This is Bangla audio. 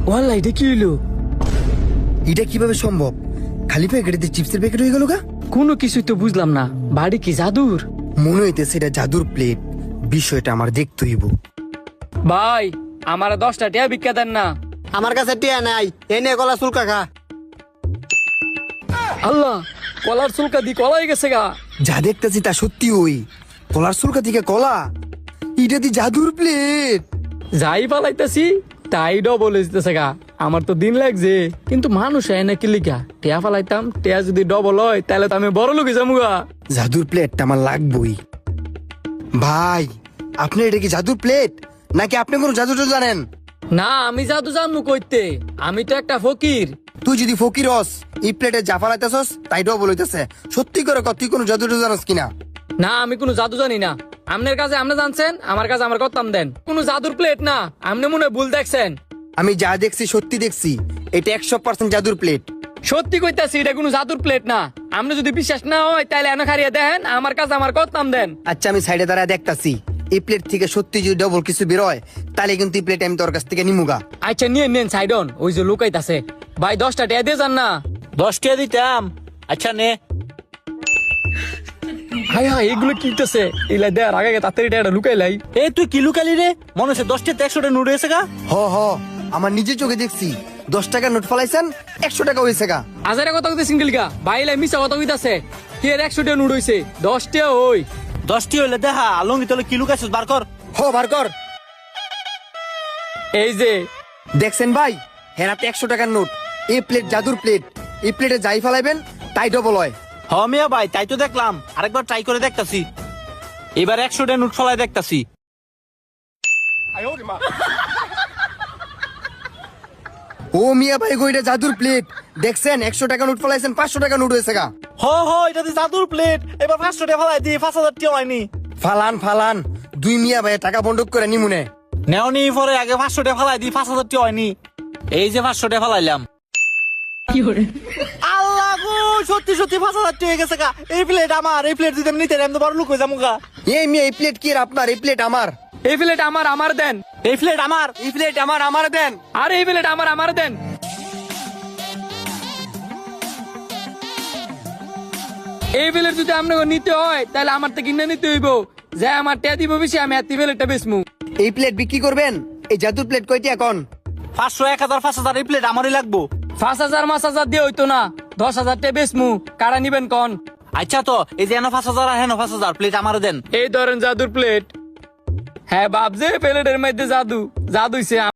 ওয়াল্লাহ এটা কি হইলো? এটা কিভাবে সম্ভব? খালি প্যাকেটে চিপসের প্যাকেট হয়ে গেল গা। কোনো কিছুই তো বুঝলাম না। বাড়ি কি জাদুর? মনে হইতেছে এটা জাদুর প্লেট। বিষয়টা আমার দেখতে হইব। ভাই আমার 10টা টিয়া ভিক্ষা দেন না। আমার কাছে টিয়া নাই, এনে কলা চুলকা খা। আল্লাহ, কলার চুলকা দি কলাই গেছে গা। যা দেখতেছি তা সত্যি ওই কলার সুলকা থেকে কলা। এটা দি জাদুর প্লেট। যাই পালাইতেছি তাই ডবল হইতেছে গা। আমার তো দিন লাগছে, কিন্তু মানুষ এনে কি লিখা টিয়া ফালাইতাম, টিয়া যদি ডবল হয় তাহলে তো আমি বড় লোকে যাবো গা। জাদুর প্লেটটা আমার লাগবই। ভাই, আপনি এটা কি জাদুর প্লেট নাকি আপনি কোনো জাদু জানেন? না, আমি জাদু জানবো কইতে, আমি তো একটা ফকির। তুই যদি ফকির হস, এই প্লেটে যা ফালাইতেছস তাই ডবল হইতেছে। সত্যি করে কর, তুই কোনো জাদু জানাস কিনা? না, আমি কোনো জাদু জানি না। আপনার কাছে আপনি জানছেন, আমার কাছে আমার করতাম দেন। কোনো জাদুর প্লেট না, আপনি মনে হয় ভুল দেখছেন। আমি যা দেখছি সত্যি দেখছি। এটা 100% জাদুর প্লেট। সত্যি কইতাছি এটা কোনো জাদুর প্লেট না। আপনি যদি বিশ্বাস না হয় তাহলে এনে খারিয়ে দেন, আমার কাছে আমার করতাম দেন। আচ্ছা, আমি সাইডে দাঁড়ায় দেখতাছি। এই প্লেট থেকে সত্যি যদি ডবল কিছু বেরোয় তাহলে কিন্তু এই প্লেট আমি তোর কাছ থেকে নিমুগা। আচ্ছা নিয়ে নেন সাইডন, ওই যে লুকাইতাছে। ভাই 10টা টিয়া দিয়ে যান না। 10 টাকা দিতাম। আচ্ছা নে। হাই হাই, এগুলো কিনতেছে এলা দেয়ার আগে তাড়াতাড়ি টিয়াটা লুকাইলাই। এই তুই কি লুকালি রে? মনে হচ্ছে 10 টাকা 100 টাকা নোট হয়েছে গা। হ, আমার নিজের চোখে দেখছি। 10 টাকা নোট ফলাইছেন, 100 টাকা হয়েছে গা। হাজারে কথা কইতে সিঙ্গেল গা, ভাই লাই মিছা কথা কইতাছে। এর 100 টিয়া নুড হইছে, 10 টিয়া ওই। 10 টাকা হইলে দেখা আলঙ্গি তোলে কি লুকাইছিস বার কর। বার কর। এই যে দেখছেন ভাই, হেরাতে 100 টাকার নোট। এই প্লেট জাদুর প্লেট। এই প্লেটে যাই ফেলাইবেন তাই ডবল হয়। হ মিয়া ভাই, তাই তো দেখলাম। আরেকবার ট্রাই করে দেখতাছি। এবার 100 টাকা নোট ফলাই দেখতাছি। ও মিয়া ভাই গো, এটা জাদুর প্লেট। দেখছেন 100 টাকা নোট ফলাইছেন, 500 টাকা নোট হয়েছে গা। হ এটা তো জাদুর প্লেট। এবার 500 টাকা ফলাই দি, 5000 টাকা হয়নি। ফালান দুই মিয়া ভাই টাকা বন্ধক করে নিমুনে। নেওনি পরে আগে 500 টাকা ফলাই দি, 5000 টাকা হয়নি। এই যে 500 টাকা ফলাইলাম। আল্লাহ গো, সত্যি 5000 টাকা হয়ে গেছে গা। এই প্লেট আমার, এই প্লেট দিতে নিতে আমি তো বড় লোক হয়ে যাবো গা। এই মিয়া, এই প্লেট কি আর আপনার? এই প্লেট আমার। এই প্লেট আমার দেন। এই প্লেট আমার। এই প্লেট আমার দেন। আর এই প্লেট আমার দেন। এই প্লেট যদি আপনাকে নিতে হয় তাহলে আমার থেকে কিনে নিতে হইব। যে আমার টিয়া দিব বেশি, আমি এত প্লেটটা বেচমু। এই প্লেট বিক্রি করবেন? এই জাদুর প্লেট কয়টি এখন? 500 1000 5000 এই প্লেট আমারই লাগবো। 5000 5000 দিয়ে হইতো না, 10,000 টাকা বেচমু। কারা নিবেন কন? আচ্ছা তো এই যে এনো 5000 আর হেনো 5000 প্লেট আমারও দেন। এই ধরেন জাদুর প্লেট। হ্যাঁ বাপ, যে প্লেটের মধ্যে জাদু হইছে।